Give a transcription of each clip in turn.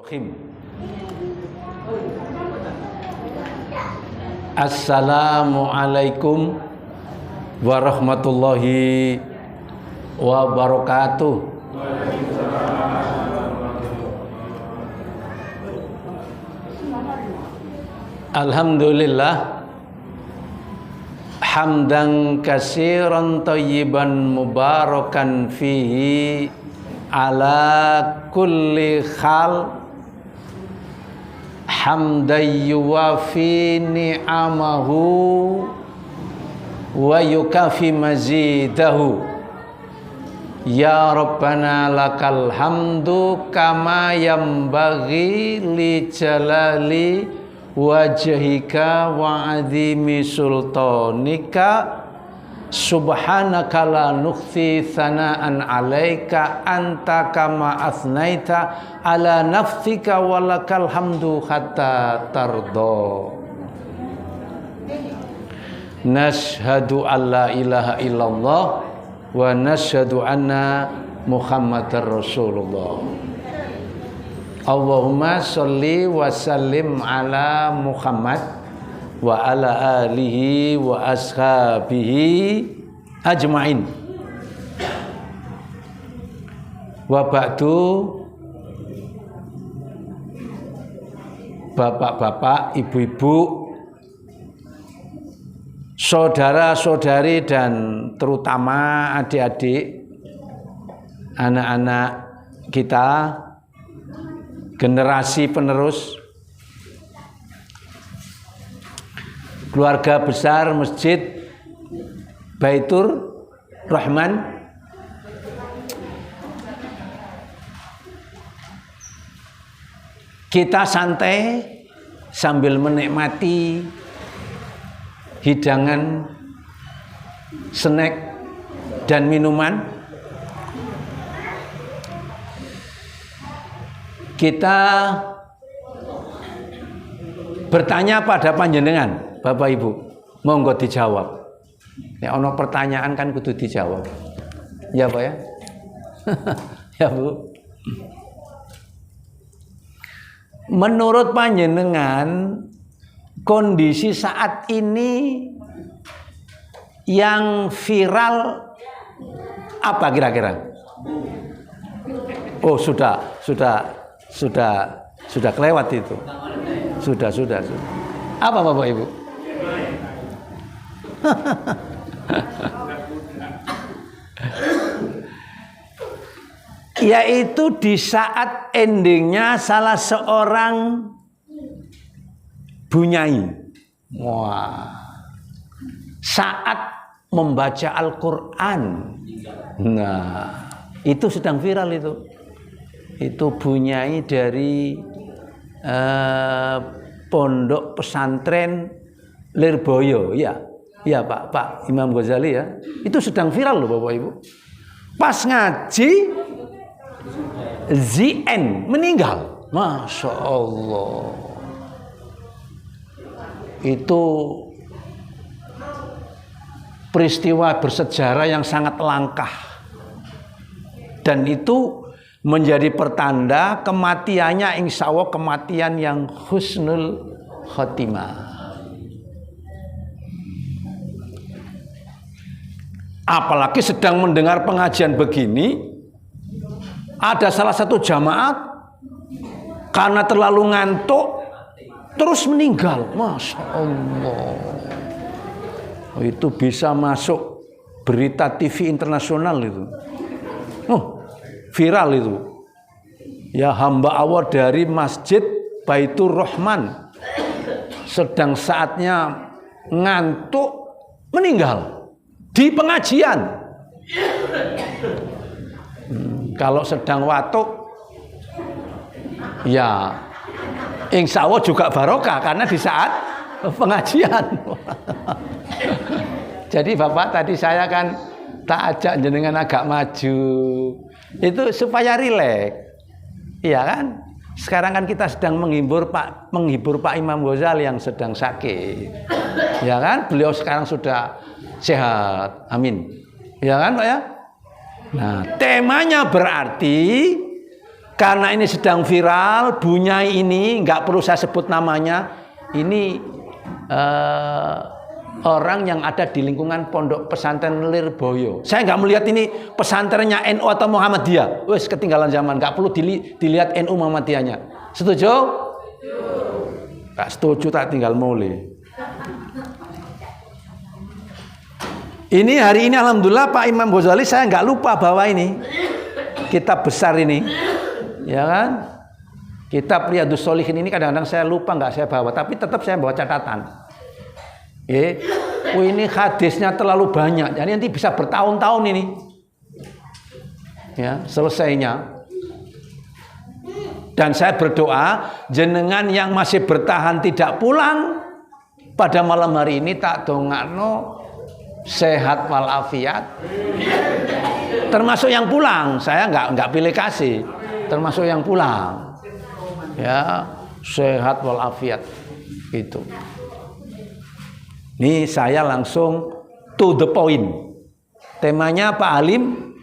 Bismillahirrahmanirrahim. Assalamualaikum warahmatullahi wabarakatuh. Alhamdulillah hamdan katsiran thayyiban mubarakan fihi ala kulli hal hamdan yuwafi ni'amahu wa yukafi mazidahu. Ya Rabbana lakal hamdu kama yambaghi li jalali wajhika wa azimi sultanika. Subhanaka la nukhfi thana'an 'alaika anta kama asnaita ala nafsika walakal hamdu hatta tarda. Nashhadu an la ilaha illallah wa nashhadu anna Muhammadar Rasulullah. Allahumma sholli wa sallim ala Muhammad wa ala alihi wa ashabihi ajma'in. Wa ba'du, bapak-bapak, ibu-ibu, saudara-saudari dan terutama adik-adik, anak-anak kita, generasi penerus, keluarga besar Masjid Baitur Rahman, kita santai sambil menikmati hidangan, snack dan minuman. Kita bertanya pada panjenengan, Bapak Ibu, monggo dijawab. Ya, ono pertanyaan kan kudu dijawab. Ya Pak ya? Ya Bu. Menurut panjenengan, kondisi saat ini yang viral apa kira-kira? Oh, sudah kelewat itu. Sudah. Apa Bapak Ibu? Yaitu di saat endingnya salah seorang bunyai. Wah. Saat membaca Al-Quran. Nah, itu sedang viral itu. Itu bunyai dari pondok pesantren Lirboyo, ya Pak Imam Ghazali ya. Itu sedang viral loh Bapak Ibu. Pas ngaji ZN meninggal, Masya Allah. Itu peristiwa bersejarah yang sangat langka, dan itu menjadi pertanda kematiannya insya Allah kematian yang husnul khotimah. Apalagi sedang mendengar pengajian begini, ada salah satu jamaah karena terlalu ngantuk terus meninggal. Masya Allah. Itu bisa masuk berita TV internasional itu. Viral itu. Ya, hamba Allah dari Masjid Baitur Rahman sedang saatnya ngantuk meninggal di pengajian. Kalau sedang watuk, ya insya Allah juga barokah karena di saat pengajian. Jadi Bapak, tadi saya kan tak ajak jenengan agak maju, itu supaya rileks, iya kan? Sekarang kan kita sedang menghibur Pak Imam Ghazali yang sedang sakit, ya kan? Beliau sekarang sudah sehat, amin, ya kan Pak ya? Nah, temanya berarti Karena ini sedang viral, Bunyai ini nggak perlu saya sebut namanya. Ini orang yang ada di lingkungan Pondok Pesantren Lirboyo. Saya nggak melihat ini pesantrennya NU atau Muhammadiyah. Wes ketinggalan zaman, nggak perlu dilihat NU Muhammadiyahnya. Setuju? Nggak setuju tak tinggal mulai. Ini hari ini alhamdulillah Pak Imam Ghazali saya nggak lupa bawa ini kitab besar ini, ya kan? Kitab Riyadhus Shalihin ini kadang-kadang saya lupa nggak saya bawa, tapi tetap saya bawa catatan. Ini hadisnya terlalu banyak, jadi nanti bisa bertahun-tahun ini, ya selesainya. Dan saya berdoa jenengan yang masih bertahan tidak pulang pada malam hari ini tak dongakno sehat walafiat, termasuk yang pulang. Saya nggak pilih kasih, termasuk yang pulang, ya sehat walafiat itu. Ini saya langsung to the point. Temanya Pak Alim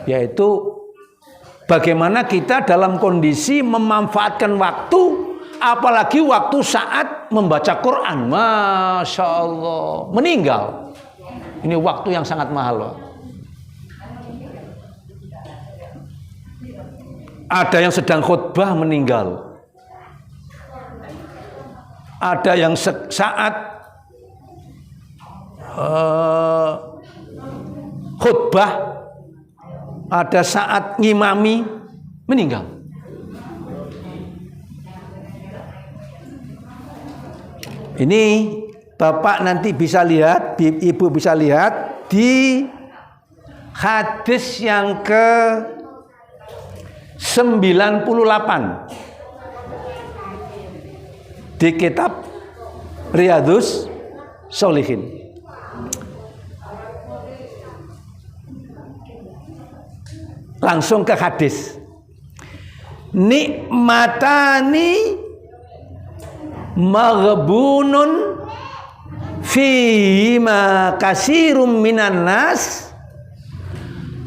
yaitu bagaimana kita dalam kondisi memanfaatkan waktu, apalagi waktu saat membaca Quran. Masya Allah, meninggal. Ini waktu yang sangat mahal, Pak. Ada yang sedang khutbah meninggal. Ada yang saat khutbah, ada saat ngimami meninggal. Ini Bapak nanti bisa lihat, Ibu bisa lihat di hadis yang ke 98 di kitab Riyadhus Shalihin. Langsung ke hadis. Nikmatani maghbunun fima kasirum minan nas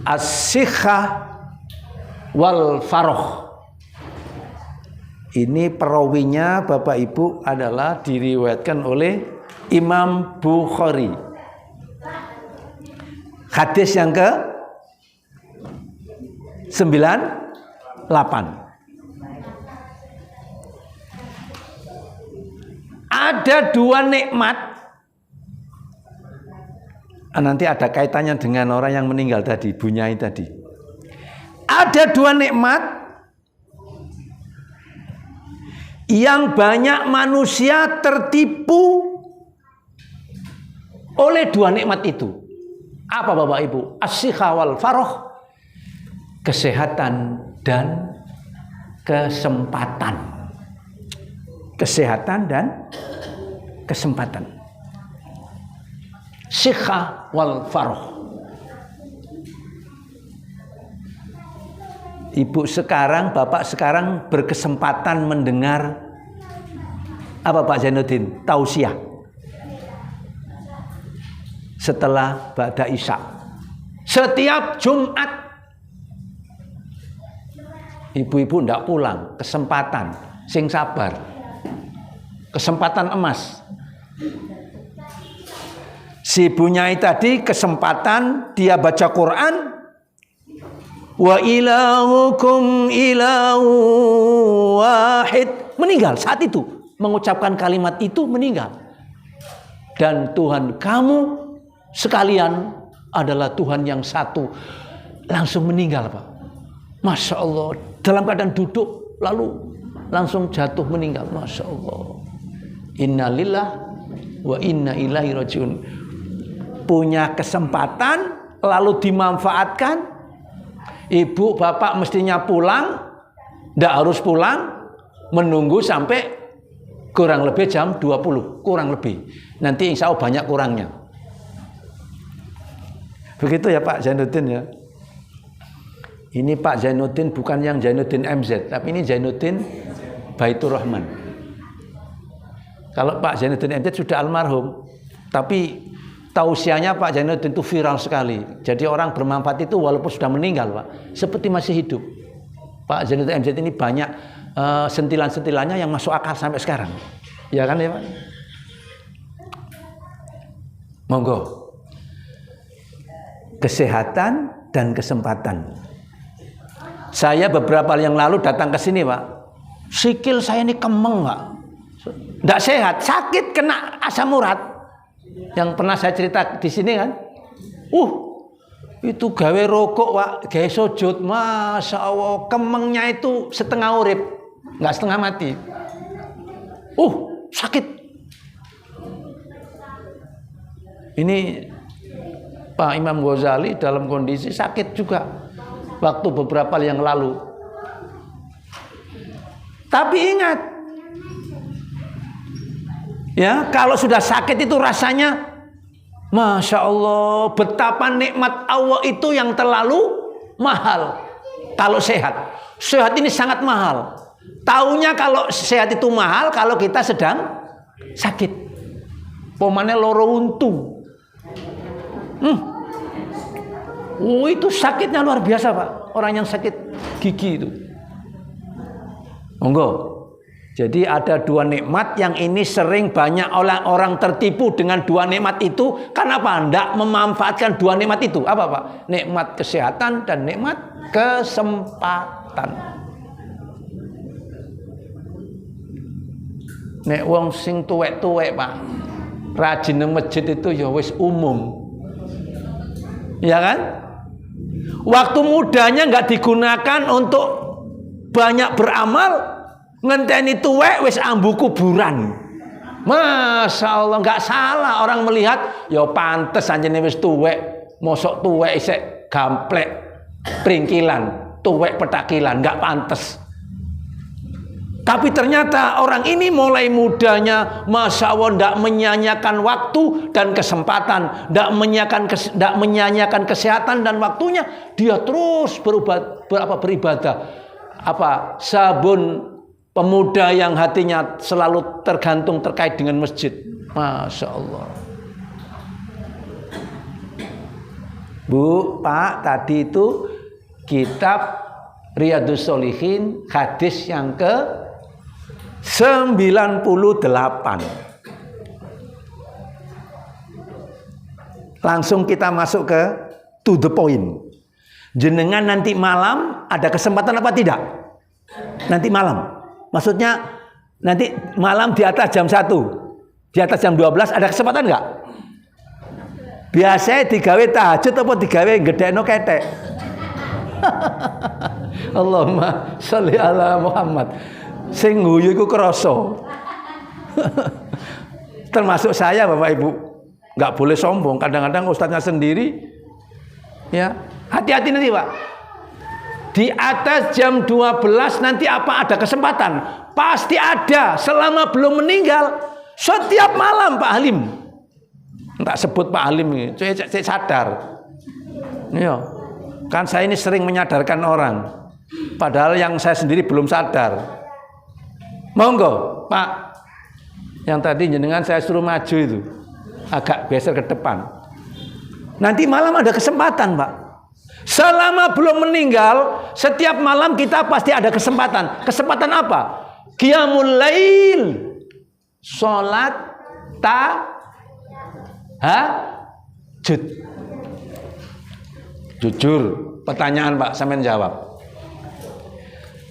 as-sikhah wal faroh. Ini perawinya Bapak Ibu adalah diriwayatkan oleh Imam Bukhari. Hadis yang ke 98. Ada dua nikmat. Nanti ada kaitannya dengan orang yang meninggal tadi, Bunyai tadi. Ada dua nikmat yang banyak manusia tertipu oleh dua nikmat itu. Apa Bapak Ibu? As-sikhah wal faroh, kesehatan dan kesempatan. Kesehatan dan kesempatan. Sikhah wal faroh. Ibu sekarang, Bapak sekarang berkesempatan mendengar apa Pak Zainuddin? Tausiah setelah ba'da isya. Setiap Jumat ibu-ibu ndak pulang, kesempatan, sing sabar. Kesempatan emas. Si Bunyai tadi kesempatan dia baca Quran. Wa ilahukum ilahu wahid. Meninggal saat itu. Mengucapkan kalimat itu meninggal. Dan Tuhan kamu sekalian adalah Tuhan yang satu. Langsung meninggal Pak. Masya Allah. Dalam keadaan duduk lalu langsung jatuh meninggal. Masya Allah. Innalillah wa inna ilaihi rajiun. Punya kesempatan lalu dimanfaatkan. Ibu bapak mestinya pulang, tidak harus pulang, menunggu sampai kurang lebih jam 20, kurang lebih. Nanti insya Allah banyak kurangnya. Begitu ya Pak Zainuddin ya. Ini Pak Zainuddin bukan yang Zainuddin MZ, tapi ini Zainuddin Baitur Rahman. Kalau Pak Zainuddin MZ sudah almarhum, tapi tausiahnya Pak Zainuddin itu viral sekali. Jadi orang bermanfaat itu walaupun sudah meninggal Pak, seperti masih hidup. Pak Zainuddin MZ ini banyak sentilan-sentilannya yang masuk akal sampai sekarang. Ya kan ya Pak? Monggo. Kesehatan dan kesempatan. Saya beberapa hari yang lalu datang ke sini Pak. Sikil saya ini kemeng Pak. Nggak sehat, sakit kena asam urat. Yang pernah saya cerita di sini kan. Itu gawe rokok Pak, gawe sujud, Masya Allah, kemengnya itu setengah urip, nggak setengah mati. Sakit. Ini Pak Imam Ghazali dalam kondisi sakit juga waktu beberapa yang lalu. Tapi ingat, ya kalau sudah sakit itu rasanya Masya Allah, betapa nikmat Allah itu yang terlalu mahal. Kalau sehat, sehat ini sangat mahal. Taunya kalau sehat itu mahal kalau kita sedang sakit. Pomane loro untu. Itu sakitnya luar biasa Pak. Orang yang sakit gigi itu. Monggo. Jadi ada dua nikmat yang ini sering banyak orang tertipu dengan dua nikmat itu. Kenapa? Tidak memanfaatkan dua nikmat itu. Apa Pak? Nikmat kesehatan dan nikmat kesempatan. Nek wong sing tuwek-tuwek Pak, rajin nang masjid itu ya wis umum. Ya kan? Waktu mudanya nggak digunakan untuk banyak beramal. Ngenteni tuwek wis ambu kuburan. Masya Allah, nggak salah orang melihat ya pantes anjene wis tuwek, mosok tuwek isek gamplek pringkilan, tuwek petakilan, nggak pantes. Tapi ternyata orang ini mulai mudanya Masya Allah nggak menyanyiakan waktu dan kesempatan, nggak menyanyiakan kesehatan dan waktunya, dia terus beribadah. Sabun pemuda yang hatinya selalu tergantung terkait dengan masjid. Masya Allah. Bu, Pak, tadi itu kitab Riyadhus Shalihin hadis yang ke 98. Langsung kita masuk ke to the point. Jenengan nanti malam ada kesempatan apa tidak? Nanti malam. Maksudnya nanti malam di atas jam 1, di atas jam 12 ada kesempatan nggak? Biasanya digawe tahajud apa digawe gedekno ketek? Allahumma sholli ala Muhammad. Sing guyu iku krasa. Termasuk saya Bapak Ibu. Nggak boleh sombong. Kadang-kadang ustadznya sendiri. Ya, hati-hati nanti Pak. Di atas jam 12 nanti apa ada kesempatan? Pasti ada selama belum meninggal. Setiap malam Pak Halim. Tak sebut Pak Halim ini. Saya sadar. Ya. Kan saya ini sering menyadarkan orang. Padahal yang saya sendiri belum sadar. Monggo Pak. Yang tadi jenengan saya suruh maju itu. Agak geser ke depan. Nanti malam ada kesempatan Pak. Selama belum meninggal, setiap malam kita pasti ada kesempatan. Kesempatan apa? Qiyamul lail. Salat tahajud. Jujur, pertanyaan Pak, sampean jawab.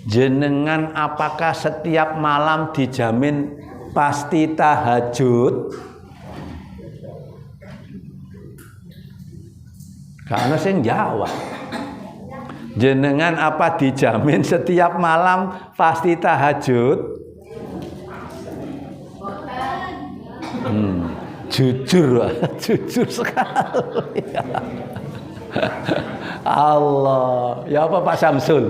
Jenengan apakah setiap malam dijamin pasti tahajud? Karena saya jawab. Jenengan apa dijamin setiap malam pasti tahajud? Jujur, jujur sekali. Allah, ya apa Pak Samsul?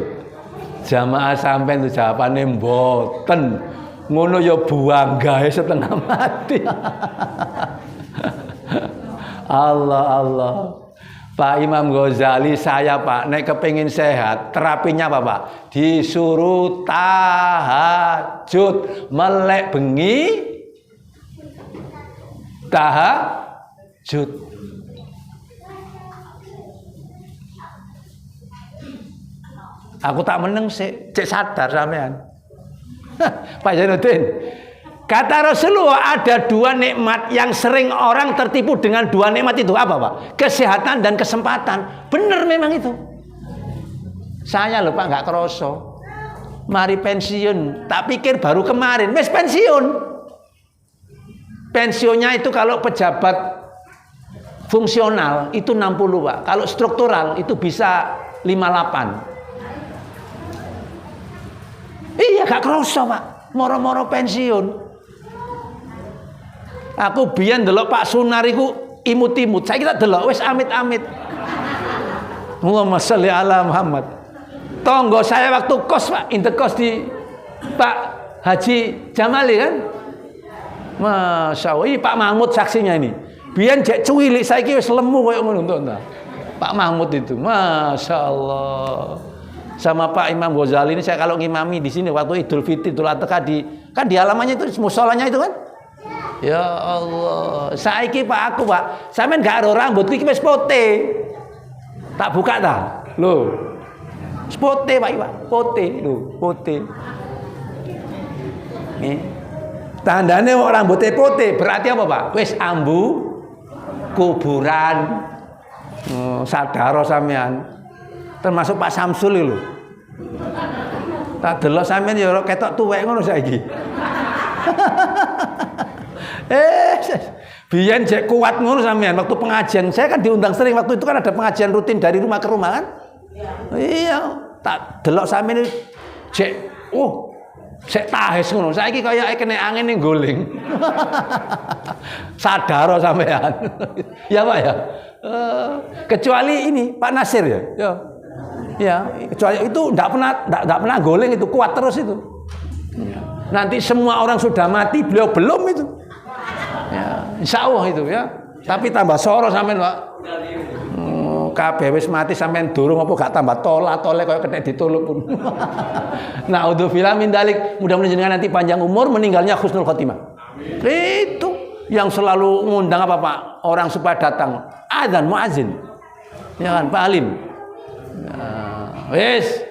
Jamaah sampean itu jawabannya mboten. Ngono ya buang gawe setengah mati. Allah. Pak Imam Ghazali saya Pak, nek kepengin sehat, terapinya apa Pak? Disuruh tahajud, melek bengi tahajud. Aku tak meneng sik, cek sadar sampean. Pak Zainuddin. Kata Rasulullah ada dua nikmat yang sering orang tertipu dengan dua nikmat itu apa Pak? Kesehatan dan kesempatan. Bener memang itu. Saya loh Pak nggak kroso. Mari pensiun, tak pikir baru kemarin, wes pensiun. Pensiunnya itu kalau pejabat fungsional itu 60 Pak. Kalau struktural itu bisa 58. Iya gak kroso Pak, moro-moro pensiun. Aku biyen delok Pak Sunar iku imut-imut. Saya kita delok wis amit-amit. Allahumma sholli ala Muhammad. Tonggo saya waktu kos Pak, interkos di Pak Haji Jamali kan. Masya Allah, ini Pak Mahmud saksinya ini. Biyen jek cuwilik saiki wis lemu koyo ngono to. Pak Mahmud itu, Masya Allah. Sama Pak Imam Ghazali ini saya kalau ngimami di sini waktu Idul Fitri, Idul Adha di halamannya itu musolanya itu kan. Ya Allah, saiki Pak aku Pak, sampean gak ero rambut iki wis pote. Tak buka ta? Lho. Pote Pak, pote lho, pote. Nih. Tandane wong rambutnya pote, berarti apa Pak? Wis ambu kuburan. Sadaro sampean. Termasuk Pak Samsul lho. Tak delok sampean ya ketok tuwek ngono saiki. Biyen jek kuat ngono sampean waktu pengajian. Saya kan diundang sering waktu itu kan ada pengajian rutin dari rumah ke rumah kan? Iya, tak delok sampean jek sik tahes ngono. Saiki kaya kena angin ning guling. Sadar sampean. Ya Pak ya. Kecuali ini Pak Nasir ya. Ya, kecuali itu enggak pernah guling itu, kuat terus itu. Nanti semua orang sudah mati, beliau belum itu. Ya, insyaallah itu ya. Tapi tambah soro sampean Pak. Kabeh wis mati sampean durung apa gak tambah tole kaya kena ditulup pun. Naudzubillah min dalik. Mudah-mudahan jenengan nanti panjang umur, meninggalnya husnul khotimah. Itu yang selalu ngundang apa Pak? Orang supaya datang. Adzan muazin. Ya kan Pak Alim. Wis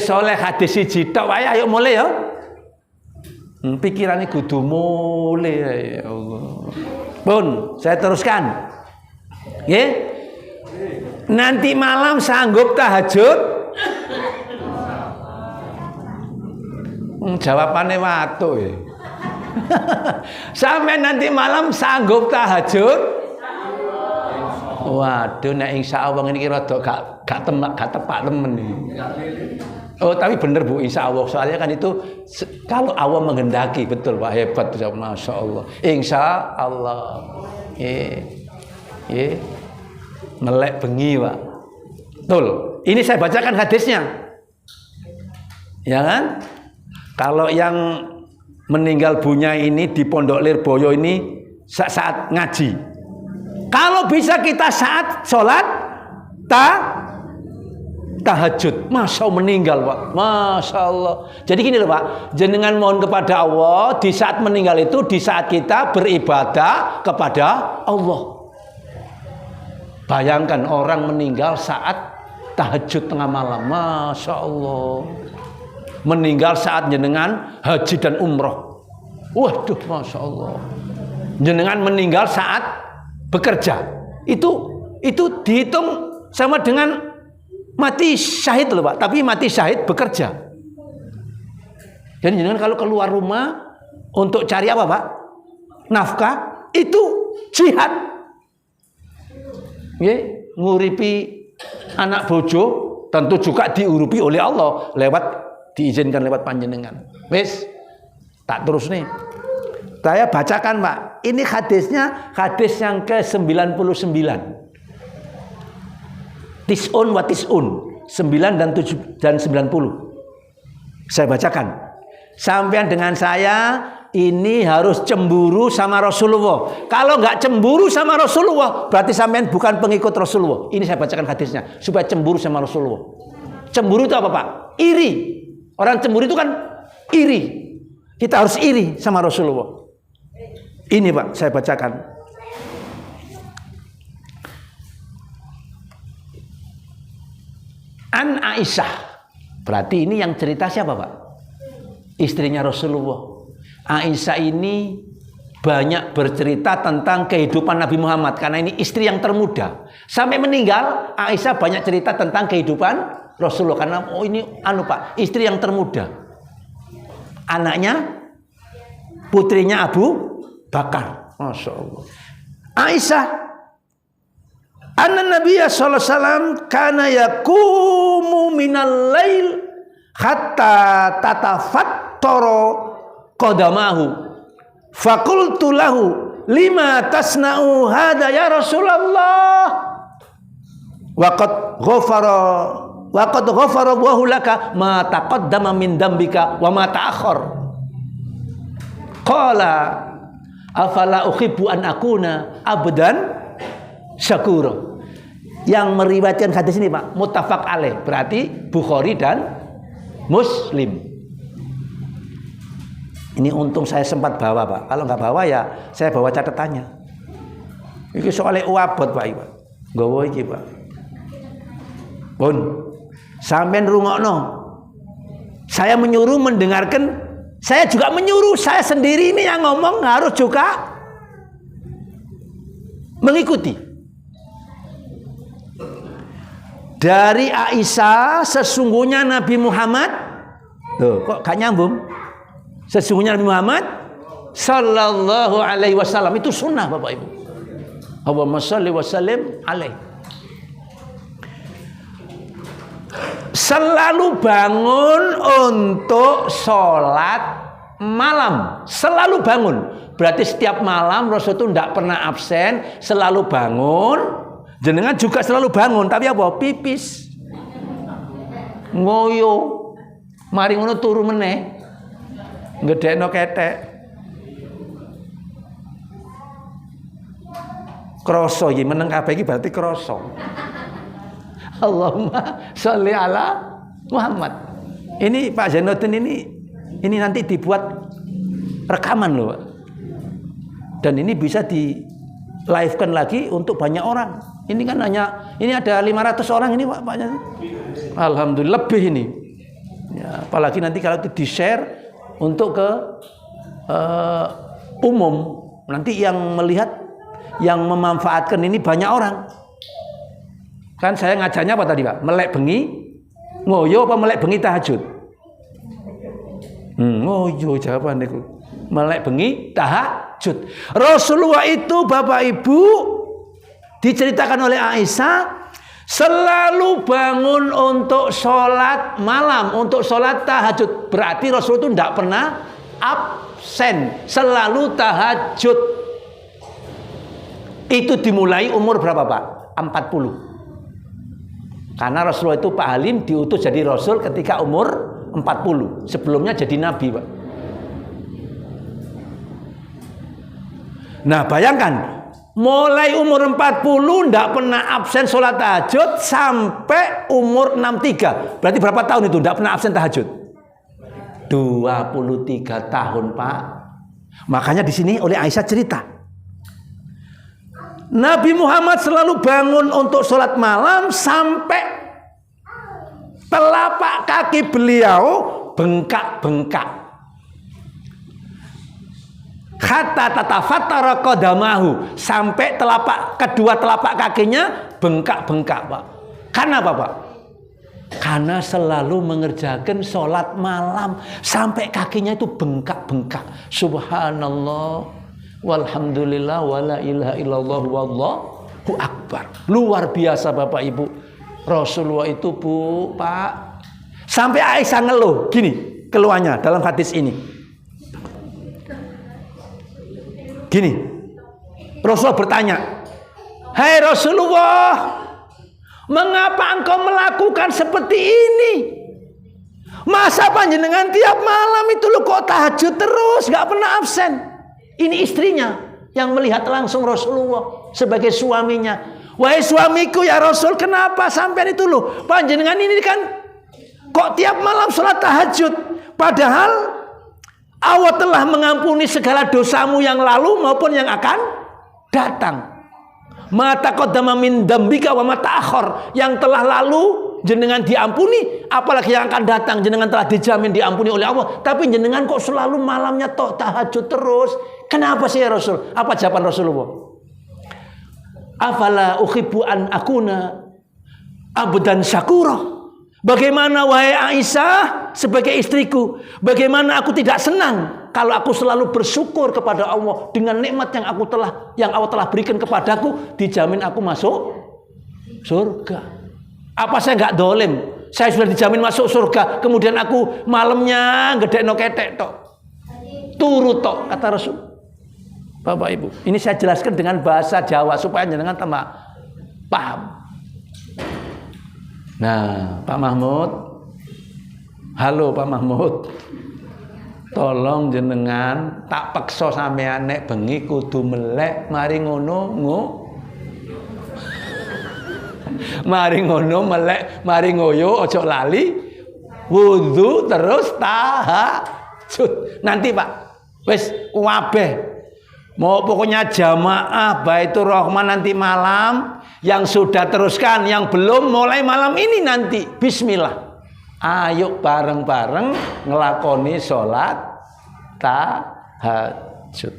soleh hadis siji tok wae ayo mulai ya. Pikirannya kudu mulai ya Allah. Pun saya teruskan. Nggih. Nanti malam sanggup tahajud? Jawabannya watu ya. Sampai nanti malam sanggup tahajud? Waduh, nek insya Allah ini rada gak tepak temen nih. Oh tapi bener Bu, insya Allah. Soalnya kan itu kalau Allah menghendaki, betul Pak, hebat Masya Allah. Insya Allah. Melek bengi Pak. Betul. Ini saya bacakan hadisnya. Ya kan? Kalau yang meninggal dunia ini di Pondok Lirboyo ini saat ngaji. Kalau bisa kita saat sholat tahajud, Masya Allah meninggal Pak. Masya Allah. Jadi gini loh Pak, jenengan mohon kepada Allah di saat meninggal itu, di saat kita beribadah kepada Allah. Bayangkan orang meninggal saat tahajud tengah malam, Masya Allah. Meninggal saat jenengan haji dan umroh. Waduh, Masya Allah. Jenengan meninggal saat bekerja. Itu dihitung sama dengan mati syahid loh Pak. Tapi mati syahid bekerja. Jadi jenengan kalau keluar rumah untuk cari apa Pak? Nafkah, itu jihad. Nguripi anak bojo tentu juga diurupi oleh Allah diizinkan lewat panjenengan. Wis tak terus nih. Saya bacakan Pak. Ini hadisnya hadis yang ke-99. Tis'un wa tis'un. 9 dan 7 dan 90. Saya bacakan. Sampean dengan saya ini harus cemburu sama Rasulullah. Kalau nggak cemburu sama Rasulullah, berarti sampean bukan pengikut Rasulullah. Ini saya bacakan hadisnya supaya cemburu sama Rasulullah. Cemburu itu apa Pak? Iri. Orang cemburu itu kan iri. Kita harus iri sama Rasulullah. Ini Pak, saya bacakan. An Aisyah. Berarti ini yang cerita siapa, Pak? Istrinya Rasulullah. Aisyah ini banyak bercerita tentang kehidupan Nabi Muhammad karena ini istri yang termuda. Sampai meninggal, Aisyah banyak cerita tentang kehidupan Rasulullah karena ini Pak, istri yang termuda. Anaknya, putrinya Abu Bakar. Masya Allah. Aisyah, anna Nabiya sallallahu alaihi wasallam kana yaqumu minal lail hatta tatafattara qadamahu. Faqultu lahu lima tasna'u hada ya Rasulullah wa qad ghafara Allahu laka ma taqaddama min dambika wa ma ta'akhkhar. Qala afala uhibbu an akuna abdan syakura. Yang meriwayatkan hadis ini Pak muttafaq alaih, berarti Bukhari dan Muslim. Ini untung saya sempat bawa Pak. Kalau nggak bawa ya saya bawa catatannya. Ini soalnya uabot Pak Ibu. Gawa iki Pak. Pun sampean rungokno. Saya menyuruh mendengarkan. Saya juga menyuruh. Saya sendiri ini yang ngomong harus juga mengikuti. Dari Aisyah sesungguhnya Nabi Muhammad. Tuh kok gak nyambung? Sesungguhnya Nabi Muhammad sallallahu alaihi wasallam itu sunnah Bapak Ibu. Allahumma shalli wa sallim alaihi. Selalu bangun untuk sholat malam. Selalu bangun. Berarti setiap malam Rasul itu tidak pernah absen. Selalu bangun. Jenengan juga selalu bangun. Tapi apa? Pipis. Ngoyo. Mari ngono turu meneh. Ngedekno ketek. Kroso iki meneng kabeh iki berarti kroso. Allahumma sholli ala Muhammad. Ini Pak Zainuddin ini nanti dibuat rekaman loh Pak. Dan ini bisa di live-kan lagi untuk banyak orang. Ini kan ini ada 500 orang ini Pak. Alhamdulillah lebih ini. Ya, apalagi nanti kalau itu di-share untuk ke umum, nanti yang melihat, yang memanfaatkan ini banyak orang. Kan saya ngajarnya apa tadi Pak? Melek bengi ngoyo apa melek bengi tahajud? Ngoyo jawaban itu. Melek bengi tahajud. Rasulullah itu Bapak Ibu diceritakan oleh Aisyah selalu bangun untuk sholat malam, untuk sholat tahajud. Berarti Rasul itu tidak pernah absen, selalu tahajud. Itu dimulai umur berapa Pak? 40. Karena Rasulullah itu Pak Halim diutus jadi Rasul ketika umur 40. Sebelumnya jadi Nabi Pak. Nah bayangkan, mulai umur 40 tidak pernah absen sholat tahajud sampai umur 63. Berarti berapa tahun itu tidak pernah absen tahajud? 23 tahun Pak. Makanya di sini oleh Aisyah cerita, Nabi Muhammad selalu bangun untuk sholat malam sampai telapak kaki beliau bengkak-bengkak. Hatta tatafattara qadamahu, sampai kedua telapak kakinya bengkak-bengkak Pak. Karena apa Pak? Karena selalu mengerjakan sholat malam sampai kakinya itu bengkak-bengkak. Subhanallah walhamdulillah wala ilaha illallah wallahu akbar. Luar biasa Bapak Ibu. Rasulullah itu Bu, Pak. Sampai Aisyah ngeluh gini keluhannya dalam hadis ini. Gini, Rasulullah bertanya, "Hai Rasulullah, mengapa engkau melakukan seperti ini? Masa panjenengan tiap malam itu lu kok tahajud terus, gak pernah absen?" Ini istrinya yang melihat langsung Rasulullah sebagai suaminya. "Wahai suamiku ya Rasul, kenapa sampean itu lu? Panjenengan ini kan kok tiap malam sholat tahajud, padahal Allah telah mengampuni segala dosamu yang lalu maupun yang akan datang. Ma taqaddama min dambika wa ma ta'akhkhar, yang telah lalu jenengan diampuni, apalagi yang akan datang jenengan telah dijamin diampuni oleh Allah. Tapi jenengan kok selalu malamnya tahajud terus? Kenapa sih ya Rasul? Apa jawaban Rasulullah? Afala uhibbu an akuna abdan syakura. Bagaimana wahai Aisyah sebagai istriku, bagaimana aku tidak senang kalau aku selalu bersyukur kepada Allah dengan nikmat yang Allah telah berikan kepadaku, dijamin aku masuk surga. Apa saya nggak dolim? Saya sudah dijamin masuk surga, kemudian aku malamnya gedekno ketek tok, turu tok, kata Rasul. Bapak Ibu, ini saya jelaskan dengan bahasa Jawa supaya jenengan tambah paham. Nah, Pak Mahmud, halo Pak Mahmud, tolong jenengan tak peksa sampean nek bengi kudu melek, mari ngono mari ngono melek, mari ngoyo, ojo lali wudu terus tahajud. Nanti Pak, wis wabeh. Mau pokoknya jamaah Baitur Rahman nanti malam, yang sudah teruskan, yang belum mulai malam ini nanti. Bismillah. Ayo bareng-bareng ngelakoni sholat tahajud.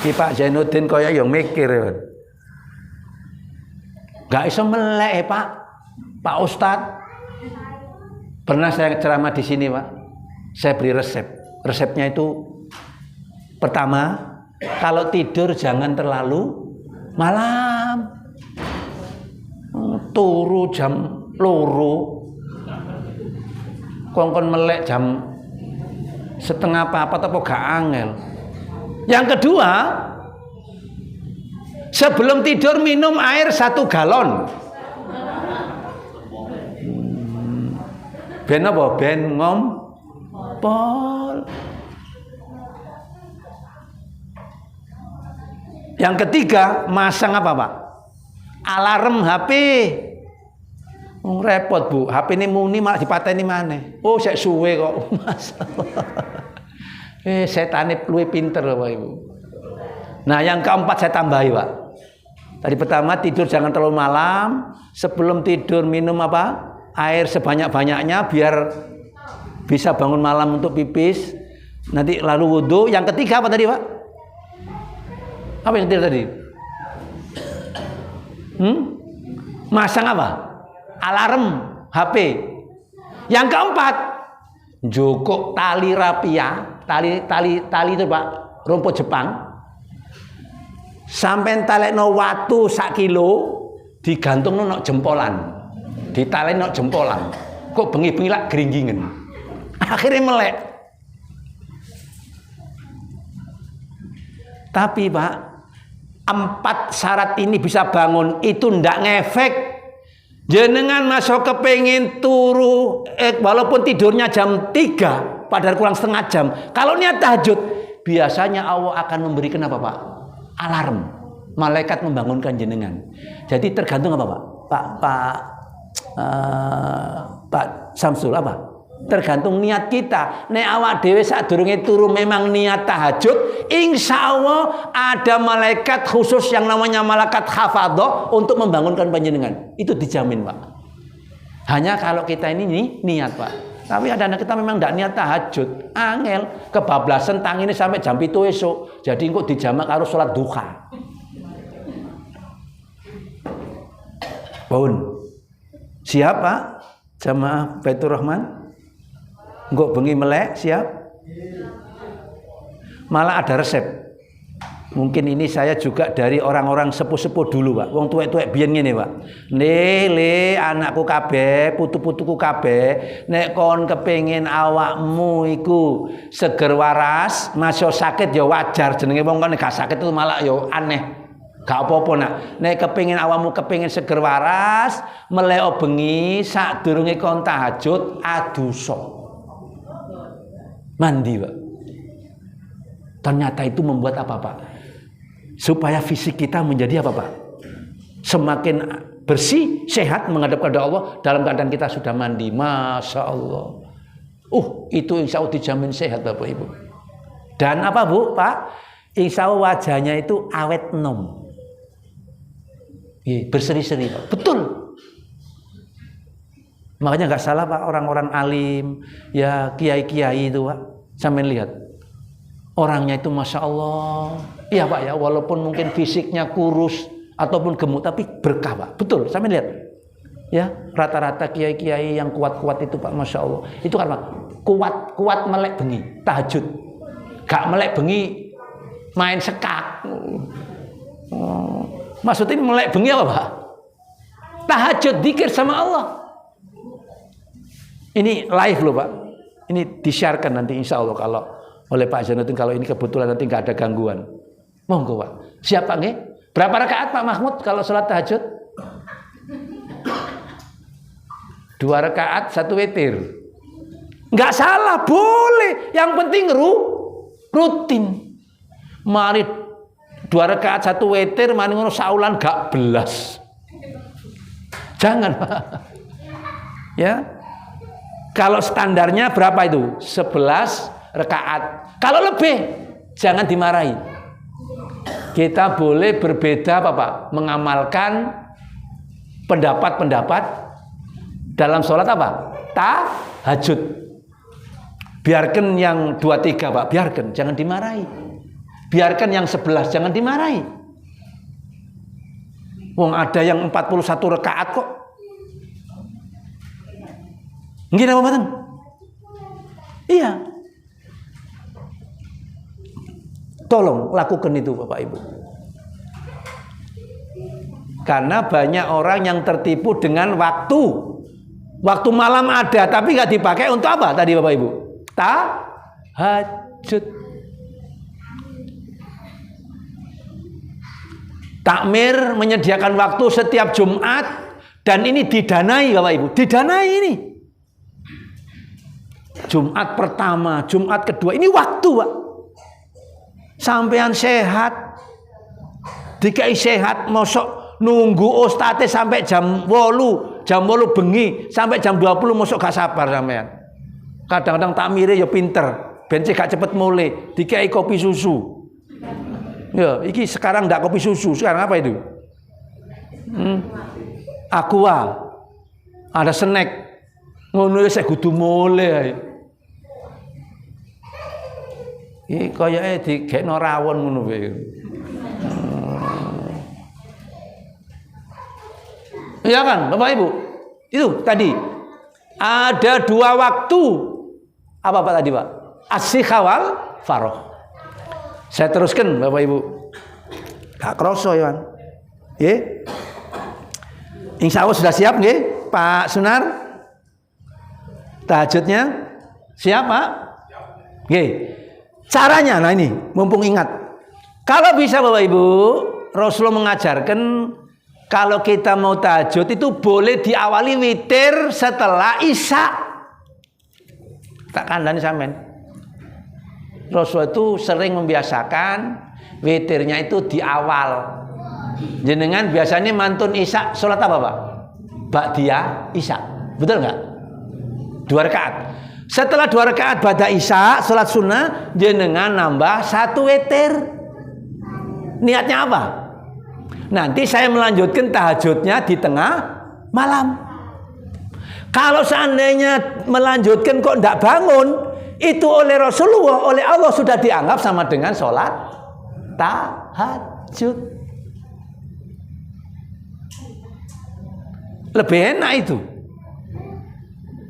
Ki Pak Zainuddin kaya yang mikir. Gak iso melek Pak Ustadz. Pernah saya ceramah di sini Pak. Saya beri resep. Resepnya itu pertama, kalau tidur jangan terlalu malam. Turu jam loro, kongkon melek jam setengah apa gak angel. Yang kedua, sebelum tidur minum air 1 galon. Ben apa? Ben ngompol. Yang ketiga, masang apa Pak? Alarm HP. Repot Bu, HP ini muni malah dipateni maneh. Oh, saya suwe kok. Masalah. Setane luwih pinter Bapak Ibu. Nah, yang keempat saya tambahi Pak. Tadi pertama tidur jangan terlalu malam. Sebelum tidur minum apa? Air sebanyak-banyaknya biar bisa bangun malam untuk pipis. Nanti lalu wudu. Yang ketiga apa tadi Pak? Apa yang tadi? Masang apa? Alarm HP. Yang keempat, jukuk tali rapia, tali itu Pak, rumput Jepang. Sampai talekno watu 1 kilo digantungno nok jempolan. Ditalekno nok jempolan. Kok bengi-bengi lak gringgingen. Akhirnya melek. Tapi Pak, 4 syarat ini bisa bangun itu ndak ngefek. Jenengan masuk kepengin turu walaupun tidurnya jam 3 padahal kurang setengah jam. Kalau niat tahajud, biasanya Allah akan memberikan apa Pak? Alarm. Malaikat membangunkan jenengan. Jadi tergantung apa Pak? Pak Samsul apa? Tergantung niat kita. Nek awak dhewe sadurunge turu memang niat tahajud, insya Allah ada malaikat khusus yang namanya malaikat hafadhah untuk membangunkan panjenengan. Itu dijamin Pak. Hanya kalau kita ini niat Pak. Tapi ada anak kita memang tidak niat tahajud, angel, kebablasan tangine sampai jam 7 esuk. Jadi engko dijamak karo salat duha. Pun. Siap Pak? Jamaah Baitur Rahman? Engko bengi melek siap? Malah ada resep. Mungkin ini saya juga dari orang-orang sepuh-sepuh dulu Pak. Wong tuwek-tuwek biyen ngene Pak. Le anakku kabeh, putu-putuku kabeh, nek kon kepengin awakmu iku seger waras, masih sakit ya wajar jenenge wong kon gak sakit itu malah ya aneh. Gak apa-apa nak. Nek kepengin awakmu kepengin seger waras, melek bengi sadurunge kon tahajud adusa. Mandi Pak. Ternyata itu membuat apa Pak? Supaya fisik kita menjadi apa Pak? Semakin bersih, sehat menghadap kepada Allah dalam keadaan kita sudah mandi. Masya Allah. Itu insya Allah dijamin sehat Bapak Ibu. Dan apa Bu Pak? Insya Allah wajahnya itu awet nom. berseri-seri, Pak. Betul. Makanya nggak salah Pak, orang-orang alim, ya kiai-kiai itu Pak. Sampai lihat orangnya itu Masya Allah. Iya Pak ya, walaupun mungkin fisiknya kurus ataupun gemuk, tapi berkah Pak. Betul, sampai lihat. Ya, rata-rata kiai-kiai yang kuat-kuat itu Pak, Masya Allah. Itu karena kuat melek bengi, tahajud. Gak melek bengi, main sekak. Maksudnya melek bengi apa Pak? Tahajud, dzikir sama Allah. Ini live loh Pak. Ini di-sharekan nanti insya Allah kalau oleh Pak Zainuddin, kalau ini kebetulan nanti nggak ada gangguan. Monggo Pak. Siapa nggih? Berapa rakaat Pak Mahmud kalau sholat tahajud? 2 rakaat 1 witir. Nggak salah, boleh. Yang penting rutin. Mari 2 rakaat 1 witir, mari ngono saulan gak belas. Jangan Pak. Ya. Kalau standarnya berapa itu? 11 rakaat. Kalau lebih, jangan dimarahi. Kita boleh berbeda Pak, mengamalkan pendapat-pendapat dalam sholat apa? Tahajud. Biarkan yang 2-3 Pak, biarkan, jangan dimarahi. Biarkan yang 11, jangan dimarahi. Wong ada yang 41 rakaat kok. Nggih napa mboten? Iya. Tolong lakukan itu Bapak Ibu. Karena banyak orang yang tertipu dengan waktu. Waktu malam ada tapi nggak dipakai untuk apa tadi Bapak Ibu? Tahajud. Takmir menyediakan waktu setiap Jumat dan ini didanai Bapak Ibu. Didanai ini. Jumat pertama, Jumat kedua, ini waktu Pak. Sampean sehat, dikai sehat, mosok nunggu ostate sampai jam 8 bengi, sampai jam 20 mosok gak sabar sampean. Kadang-kadang takmire ya pinter, ben gak cepet mulai, dikai kopi susu. Ya, iki sekarang ndak kopi susu, sekarang apa itu? Aqua. Ada snack. Ngono saya kudu mulai. Iki kayake digekno rawon ngono wae. Iya kan, Bapak Ibu? Itu tadi. Ada 2 waktu. Apa Pak tadi, Pak? As-sikha wal faroh. Saya teruskan Bapak Ibu. Gak kroso ya, nggih. Insya Allah sudah siap nggih, Pak Sunar? Tahajudnya siap, Pak? Nggih. Caranya, nah ini, mumpung ingat. Kalau bisa Bapak Ibu, Rasulullah mengajarkan kalau kita mau tahajud itu boleh diawali witir setelah Isya. Tak kandani sampean. Rasulullah itu sering membiasakan witirnya itu di awal. Jenengan biasanya mantun Isya sholat apa Pak? Ba'diyah Isya. Betul nggak? 2 rakaat. Setelah 2 rakaat ba'da Isya, sholat sunnah, jenengan nambah 1 witir. Niatnya apa? Nanti saya melanjutkan tahajudnya di tengah malam. Kalau seandainya melanjutkan kok tidak bangun, itu oleh Rasulullah, oleh Allah sudah dianggap sama dengan sholat tahajud. Lebih enak itu.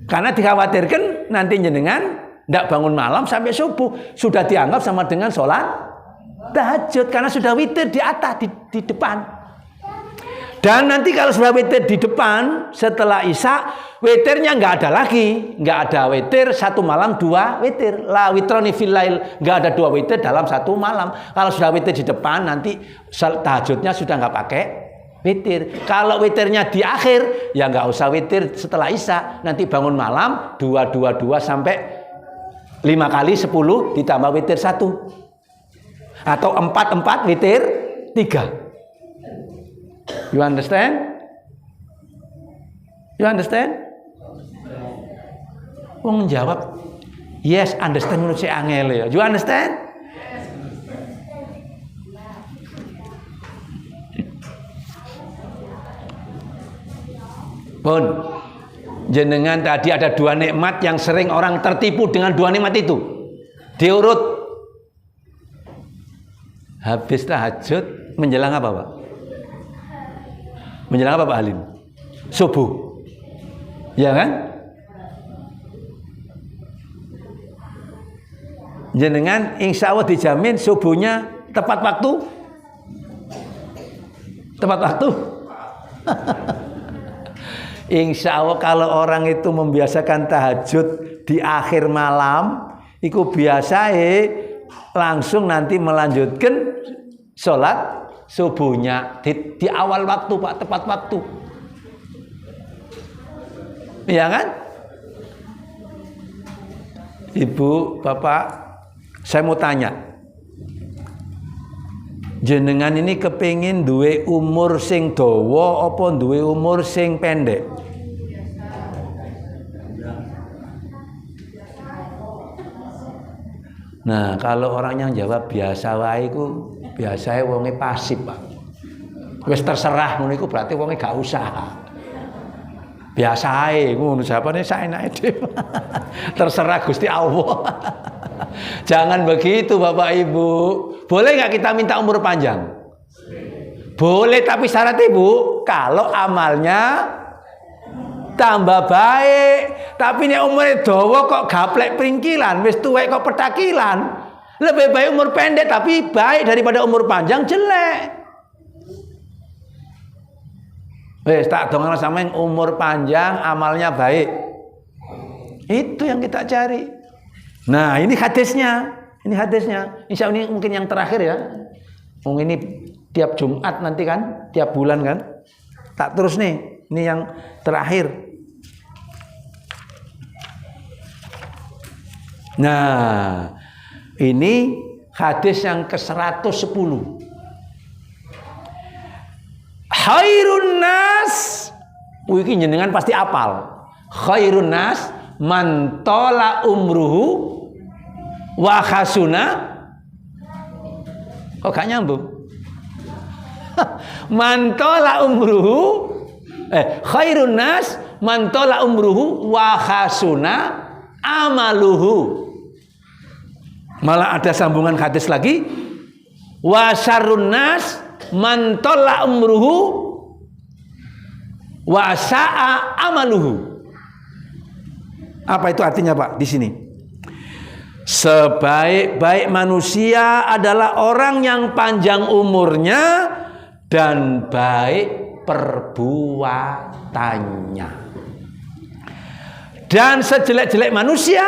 Karena dikhawatirkan nanti jenengan tidak bangun malam sampai subuh, sudah dianggap sama dengan sholat tahajud karena sudah witir di atas di depan. Dan nanti kalau sudah witir di depan setelah Isya, witirnya nggak ada lagi, nggak ada witir 1 malam 2 witir. La witroni fil lail, nggak ada 2 witir dalam 1 malam. Kalau sudah witir di depan, nanti tahajudnya sudah nggak pakai witir. Kalau witirnya di akhir, ya nggak usah witir setelah Isya. Nanti bangun malam 2 sampai 5 kali 10 ditambah witir 1. Atau 4 witir 3. You understand? You understand? Wong jawab, yes, understand menurut saya angel ya. You understand? Pun jenengan tadi ada 2 nikmat yang sering orang tertipu dengan 2 nikmat itu. Diurut. Habis tahajud menjelang apa, Pak? Menjelang apa, Pak Halim? Subuh. Ya kan? Jenengan insya Allah dijamin subuhnya tepat waktu. Tepat waktu. Insya Allah kalau orang itu membiasakan tahajud di akhir malam, itu biasa langsung nanti melanjutkan sholat subuhnya di awal waktu, Pak, tepat waktu. Iya kan? Ibu, Bapak, saya mau tanya. Jenengan ini kepingin duwe umur sing dawa apa duwe umur sing pendek? Nah, kalau orang yang jawab biasa wae iku biasae wonge pasif, Pak. Wis terserah ngono iku berarti wonge gak usaha. Biasa ae ngono jawabane saenake dhewe. Terserah Gusti Allah. Jangan begitu Bapak Ibu. Boleh nggak kita minta umur panjang? Boleh, tapi syarat Ibu kalau amalnya tambah baik. Tapi nek umure dawa kok gaplek pringkilan, wis tuwek kok petakilan. Lebih baik umur pendek tapi baik daripada umur panjang jelek. Wis tak dongeng sama yang umur panjang amalnya baik. Itu yang kita cari. Nah, ini hadisnya. Ini hadisnya. Insya Allah ini mungkin yang terakhir ya. Mungkin ini tiap Jumat nanti kan, tiap bulan kan. Tak terus nih. Ini yang terakhir. Nah, ini hadis yang ke-110. Khairun nas, iki jenengan pasti apal. Khairun nas man tola umruhu wa khasuna. Kok gak nyambung? Man tola umruhu khairun nas man tola umruhu wa khasuna amaluhu. Malah ada sambungan hadis lagi. Wa syarrun nas man tola umruhu wa sa'a amaluhu. Apa itu artinya, Pak? Di sini. Sebaik-baik manusia adalah orang yang panjang umurnya dan baik perbuatannya. Dan sejelek-jelek manusia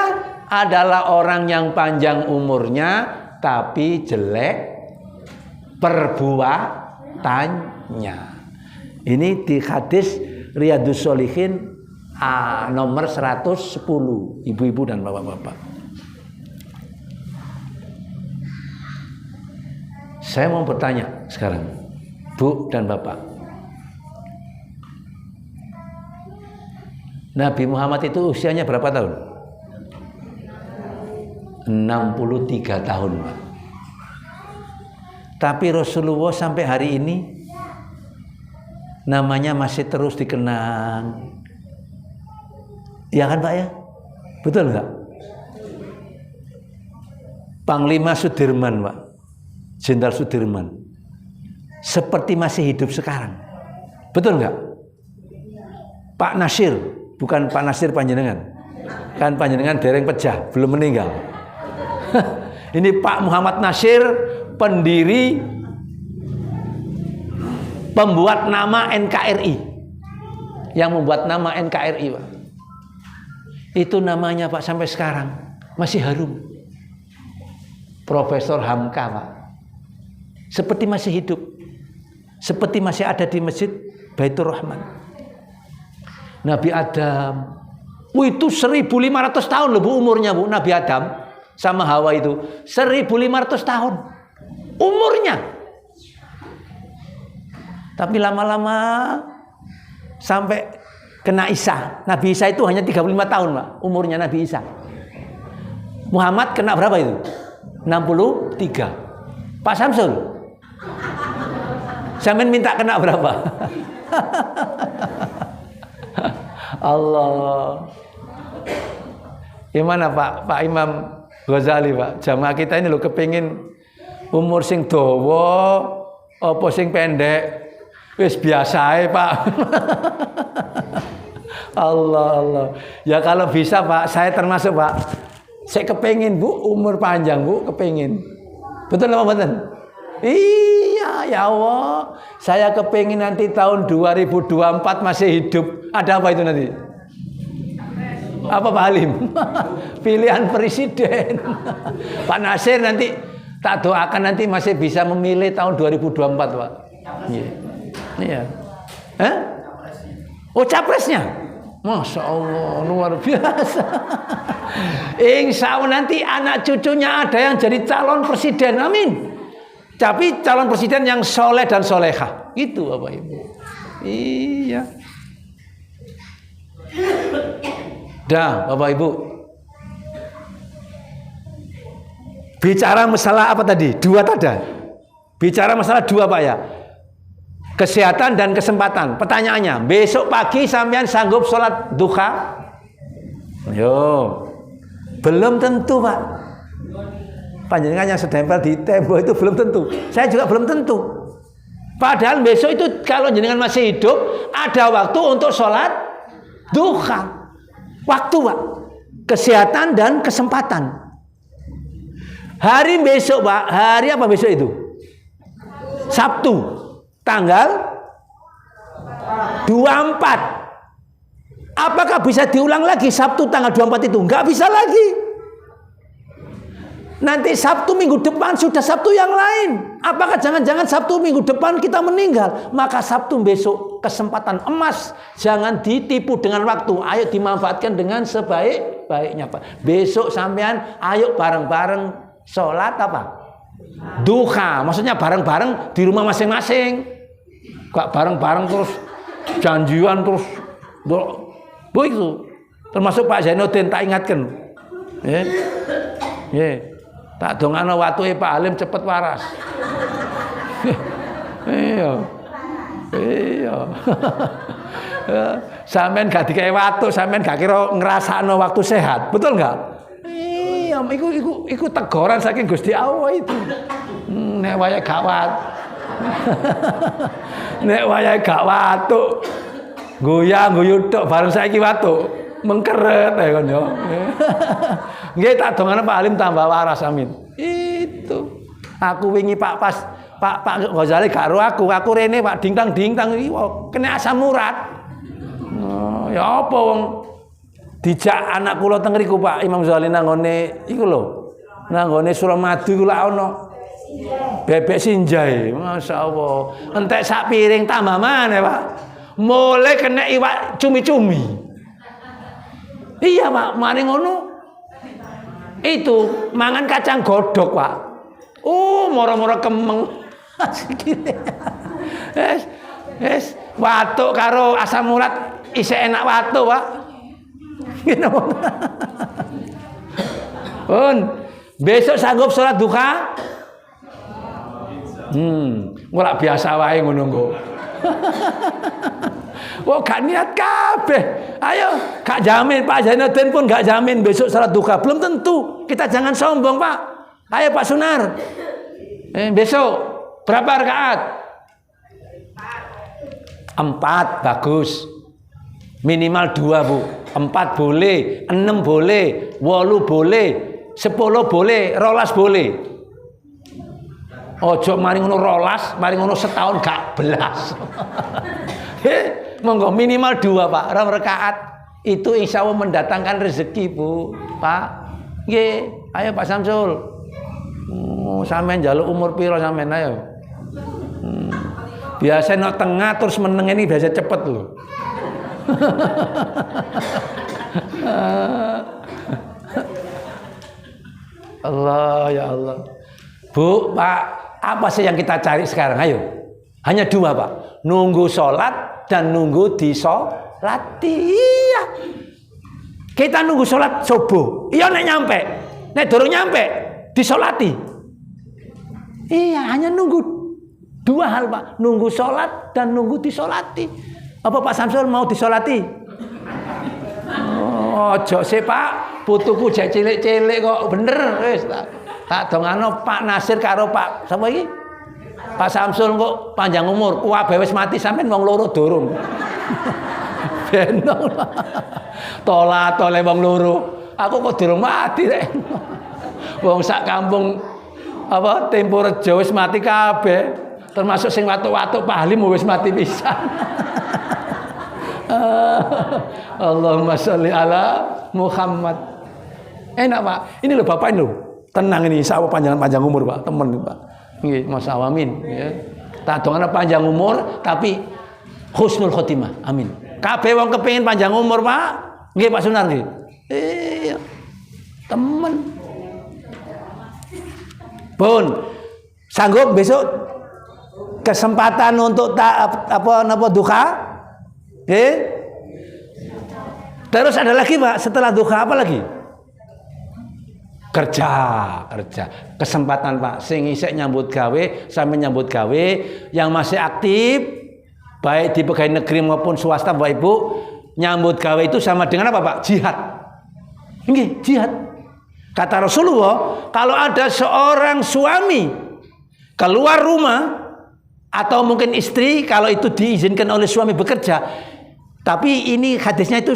adalah orang yang panjang umurnya tapi jelek perbuatannya. Ini di hadis Riyadhus Shalihin nomor 110, ibu-ibu dan bapak-bapak. Saya mau bertanya sekarang, Bu dan Bapak. Nabi Muhammad itu usianya berapa tahun? 63 tahun, Pak. Tapi Rasulullah sampai hari ini namanya masih terus dikenang. Ya kan, Pak ya? Betul enggak? Panglima Sudirman, Pak. Jenderal Sudirman. Seperti masih hidup sekarang. Betul enggak? Pak Nasir, bukan Pak Nasir panjenengan. Kan panjenengan dereng pejah, belum meninggal. Ini Pak Muhammad Nasir, pendiri pembuat nama NKRI. Yang membuat nama NKRI, Pak. Itu namanya, Pak, sampai sekarang masih harum. Profesor Hamka, Pak. Seperti masih hidup. Seperti masih ada di Masjid Baitur Rahman. Nabi Adam. Itu 1500 tahun loh, Bu, umurnya, Bu. Nabi Adam sama Hawa itu 1500 tahun umurnya. Tapi lama-lama sampai kena Isa. Nabi Isa itu hanya 35 tahun, Pak, umurnya Nabi Isa. Muhammad kena berapa itu? 63. Pak Samsul, sampean minta kena berapa? Allah. Gimana Pak Imam Ghazali Pak? Jamaah kita ini loh kepingin umur sing dawa apa sing pendek wis biasa Pak. Allah. Ya kalau bisa Pak, saya termasuk Pak. Saya kepingin Bu umur panjang Bu, kepingin. Betul apa betul? Iya ya Allah. Saya kepingin nanti tahun 2024 masih hidup. Ada apa itu nanti? Apa Pak Halim? Pilihan presiden. Pak Nasir nanti tak doakan nanti masih bisa memilih tahun 2024 Pak. Iya. Oh capresnya? Masya Allah luar biasa. Insya Allah nanti anak cucunya ada yang jadi calon presiden. Amin. Tapi calon presiden yang soleh dan solehah. Itu Bapak Ibu. Iya. Dah Bapak Ibu. Bicara masalah apa tadi? Dua tadi. Bicara masalah dua Pak ya. Kesehatan dan kesempatan. Pertanyaannya, besok pagi sampean sanggup sholat duha? Yo, belum tentu Pak. Panjenengan yang sedempel di tembok itu belum tentu. Saya juga belum tentu. Padahal besok itu kalau jenengan masih hidup, ada waktu untuk sholat duha. Waktu Pak. Kesehatan dan kesempatan. Hari besok Pak, hari apa besok itu? Sabtu. Tanggal 24. Apakah bisa diulang lagi Sabtu tanggal 24 itu? Enggak bisa lagi. Nanti Sabtu minggu depan sudah Sabtu yang lain. Apakah jangan-jangan Sabtu minggu depan kita meninggal? Maka Sabtu besok kesempatan emas. Jangan ditipu dengan waktu. Ayo dimanfaatkan dengan sebaik-baiknya Pak. Besok sampean ayo bareng-bareng sholat apa? Duha, maksudnya bareng-bareng di rumah masing-masing. Gak bareng-bareng terus janjian terus. Bu itu termasuk Pak Zainuddin tak ingatkan. Tak dongano watuhe Pak Halim cepet waras. Iya. Sampean gak dikai watu, sampean gak kira ngrasakno waktu sehat. Betul enggak? Iya, iku teguran saking Gusti Allah itu. Nek wayahe gawat. Nek wayahe gak watu. Goyang-guyu tok bareng saiki watu. Mengkeret ya kon yo. Nggih tak dongane Pak Halim tambah waras amin. Itu. Aku wingi Pak Ghazali gak ro aku rene Pak dingtang-dingtang iki kena asam urat. Ya apa wong dijak anak kula teng mriku Pak Imam Ghazali nanggone iku lho. Nanggone Suramadu iku lak ana bebek sinjai. Masyaallah. Entek sak piring tambah maneh Pak. Mulai kena iwak cumi-cumi. Iya Pak, mari ngono. Itu mangan kacang godhog Pak. Moro-moro kemeng. Wes watuk karo asam urat isih enak watuk Pak. Pun besok sanggup sholat duha? Ora biasa wae ngono kok. Wah gak niat kabeh. Ayo, gak jamin Pak Zainuddin pun gak jamin besok salat duha. Belum tentu. Kita jangan sombong Pak. Ayo Pak Sunar. Besok berapa rakaat? 4 bagus. Minimal 2 Bu. 4 boleh, 6 boleh, 8 boleh, 10 boleh, 12 boleh. Ojo mari ngono 12, mari ngono setahun gak belas. Monggo minimal 2 Pak, 2 rakaat itu insya Allah mendatangkan rezeki Bu, Pak. Nggih, ayo Pak Samsul. Sampean njaluk umur piro sampean ayo. Biasa nok tengah terus meneng ini biasa cepet lho. Allah ya Allah. Bu, Pak, apa sih yang kita cari sekarang? Ayo. Hanya 2 Pak. Nunggu sholat dan nunggu disolati. Iya. Kita nunggu sholat subuh. Iya nek nyampe. Nek durung nyampe disolati. Iya, hanya nunggu 2 hal Pak. Nunggu sholat dan nunggu disolati. Apa Pak Samsul mau disolati? Ojo sih Pak, putuku jek cilik-cilik kok bener wis tak dongano Pak Nasir karo Pak sapa iki? Pak Samsul kok panjang umur, kuwabe wis mati sampean wong loro durung. Benong. Tola-tole wong loro. Aku kok durung mati rek. Wong sak kampung apa Tempo Rejo wis mati kabeh. Termasuk sing watuk-watuk Pak Halim wis mati pisan. Allahumma sholli ala Muhammad. Enak Pak. Ini loh Bapak ini loh. Tenang ini, insyaallah panjang umur Pak, temen Pak. Nggih, Mas Amin ya. Tak dongane panjang umur tapi husnul khotimah. Amin. Kabeh wong kepengin panjang umur Pak. Nggih Pak Sunar nggih. Iya. Temen. Pun sanggup besok kesempatan untuk apa duha? Terus ada lagi Pak, setelah duha apa lagi? Kerja. Kesempatan Pak, sing isek nyambut gawe, sampai nyambut gawe, yang masih aktif, baik di pegawai negeri maupun swasta Bapak Ibu, nyambut gawe itu sama dengan apa Pak? Jihad. Nggih, jihad. Kata Rasulullah, kalau ada seorang suami keluar rumah atau mungkin istri kalau itu diizinkan oleh suami bekerja, tapi ini hadisnya itu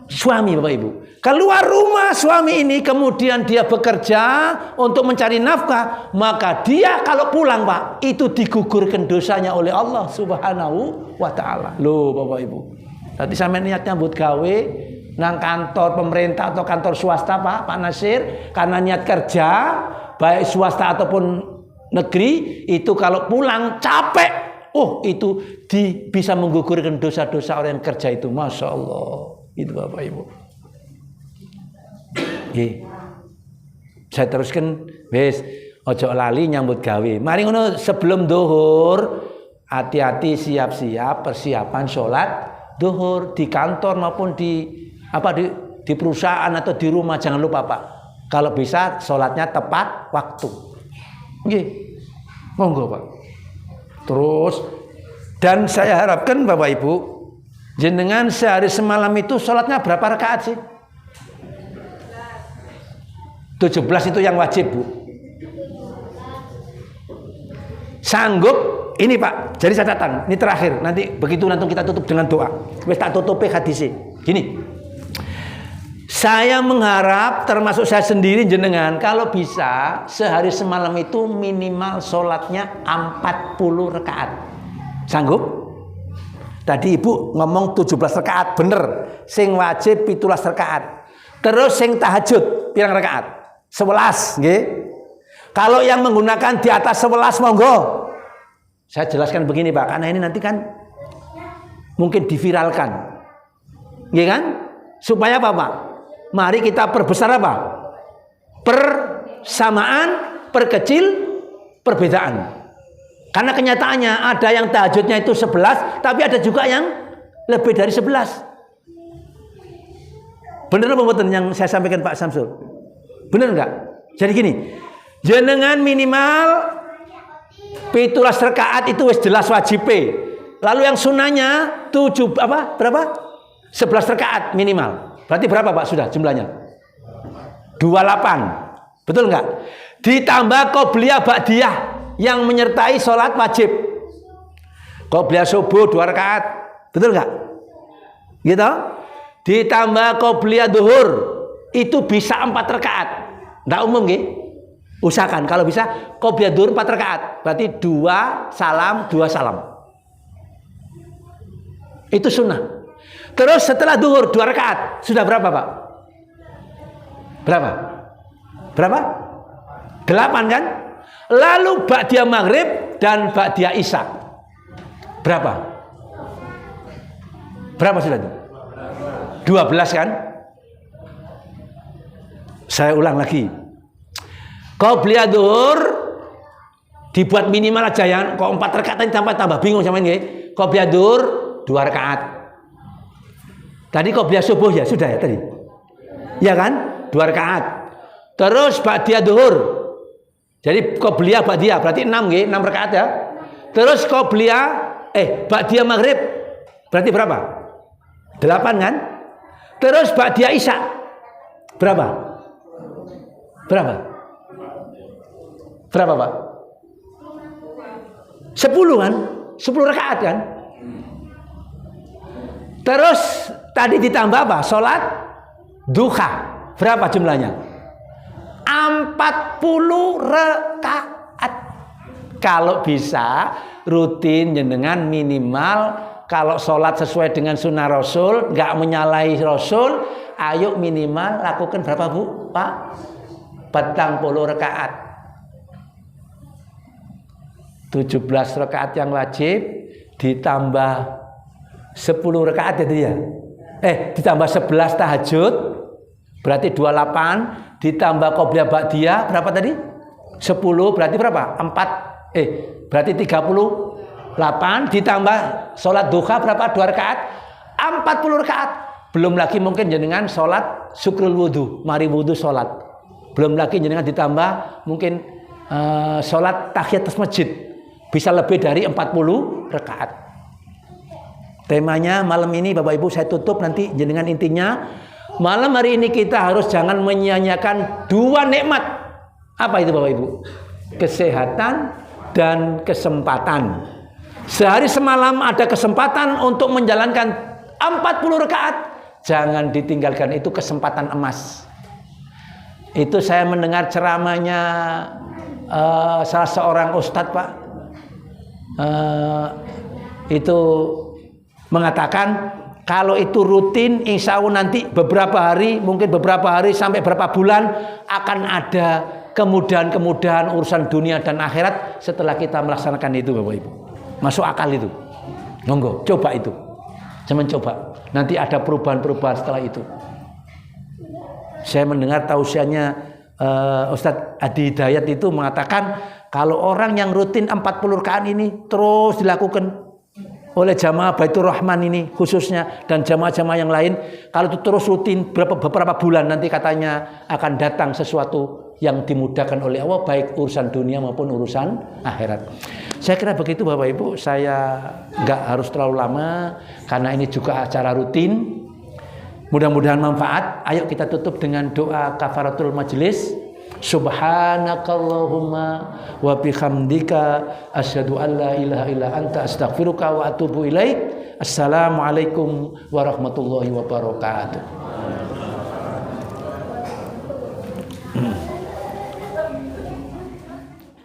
suami Bapak Ibu keluar rumah suami ini kemudian dia bekerja untuk mencari nafkah, maka dia kalau pulang Pak itu digugurkan dosanya oleh Allah Subhanahu wa taala. Loh Bapak Ibu. Tadi sampai niat nyambut gawe nang kantor pemerintah atau kantor swasta Pak Nasir, karena niat kerja baik swasta ataupun negeri itu kalau pulang capek, itu bisa menggugurkan dosa-dosa orang yang kerja itu. Masya Allah. Itu Bapak Ibu. Saya teruskan, wes ojo lali nyambut gawe. Mari ngono sebelum duhur, hati-hati siap-siap persiapan sholat duhur di kantor maupun di perusahaan atau di rumah. Jangan lupa Pak, kalau bisa sholatnya tepat waktu. Nggih, monggo Pak. Terus, dan saya harapkan Bapak Ibu, jenengan sehari semalam itu sholatnya berapa rakaat sih? 17 itu yang wajib Bu. Sanggup? Ini Pak, jadi catatan. Ini terakhir. Nanti begitu nanti kita tutup dengan doa. Wes tak tutupi hadisnya. Gini. Saya mengharap termasuk saya sendiri jenengan kalau bisa sehari semalam itu minimal sholatnya 40 rakaat. Sanggup? Tadi Ibu ngomong 17 rakaat bener. Sing wajib 17 rakaat. Terus sing tahajud pirang rakaat? 11, nggih. Kalau yang menggunakan di atas 11 monggo. Saya jelaskan begini Pak, karena ini nanti kan mungkin diviralkan. Nggih kan? Supaya apa Pak? Mari kita perbesar apa? Persamaan, perkecil perbedaan. Karena kenyataannya ada yang tahajudnya itu 11, tapi ada juga yang lebih dari 11. Benar apa betul yang saya sampaikan Pak Samsul? Benar enggak? Jadi gini, jenengan minimal 17 rakaat itu wis jelas wajib. Lalu yang sunahnya berapa? 11 rakaat minimal. Berarti berapa Pak sudah jumlahnya? 28. Betul enggak? Ditambah qobliyah ba'diyah yang menyertai sholat wajib. Qobliyah subuh 2 rakaat. Betul enggak? Gitu? Ditambah qobliyah duhur itu bisa 4 rakaat. Enggak umum nggih. Usahakan kalau bisa qobliyah duhur 4 rakaat. Berarti 2 salam, 2 salam. Itu sunnah. Terus setelah duhur 2 rakaat, sudah berapa Pak? Berapa? 8 kan? Lalu ba'diyah maghrib dan ba'diyah isya. Berapa? Berapa sudah itu? 12 kan? Saya ulang lagi. Qobliyah duhur dibuat minimal aja ya. Kok 4 rakaat tambah bingung sama ini. Qobliyah duhur 2 rakaat. Tadi qobliyah subuh ya sudah ya tadi. Ya kan? 2 rakaat. Terus ba'diyah duhur. Jadi qobliyah ba'diyah berarti 6 nggih, 6 rakaat ya. Terus qobliyah ba'diyah maghrib berarti berapa? 8 kan? Terus ba'da Isya berapa? Berapa Pak? 10 kan? 10 rakaat kan? Terus tadi ditambah apa? Sholat duha. Berapa jumlahnya? 40 rakaat. Kalau bisa rutin jenengan minimal, kalau sholat sesuai dengan sunnah Rasul, nggak menyalahi Rasul, ayo minimal lakukan berapa Bu? Pak? 40 rakaat. 17 rakaat yang wajib ditambah 10 rakaat itu ya. Ditambah 11 tahajud berarti 28, ditambah qobliyah ba'diyah berapa tadi? 10 berarti berapa? 4 berarti 38, ditambah sholat duha berapa? 2 rakaat, 40 rakaat. Belum lagi mungkin jenengan sholat syukrul wudu, mari wudu sholat. Belum lagi jenengan ditambah mungkin sholat tahiyatus masjid, bisa lebih dari 40 rakaat. Temanya malam ini Bapak Ibu saya tutup nanti jenengan intinya. Malam hari ini kita harus jangan menyia-nyiakan 2 nikmat. Apa itu Bapak Ibu? Kesehatan dan kesempatan. Sehari semalam ada kesempatan untuk menjalankan 40 rakaat. Jangan ditinggalkan, itu kesempatan emas. Itu saya mendengar ceramahnya salah seorang ustadz Pak. Itu mengatakan kalau itu rutin, insya Allah nanti beberapa hari, mungkin beberapa hari sampai beberapa bulan akan ada kemudahan-kemudahan urusan dunia dan akhirat setelah kita melaksanakan itu Bapak Ibu. Masuk akal itu. Monggo, coba itu. Jangan coba. Nanti ada perubahan-perubahan setelah itu. Saya mendengar tausiahnya Ustadz Adi Hidayat itu mengatakan kalau orang yang rutin 40 rakaat ini terus dilakukan oleh jamaah Baitur Rahman ini khususnya dan jamaah-jamaah yang lain, kalau itu terus rutin beberapa bulan nanti katanya akan datang sesuatu yang dimudahkan oleh Allah, baik urusan dunia maupun urusan akhirat. Saya kira begitu Bapak Ibu, saya nggak harus terlalu lama karena ini juga acara rutin. Mudah-mudahan manfaat. Ayo kita tutup dengan doa kafaratul majlis. Subhanakallahumma wa bihamdika asyhadu an la ilaha illa anta astaghfiruka wa atubu ilaik. Assalamualaikum warahmatullahi wabarakatuh.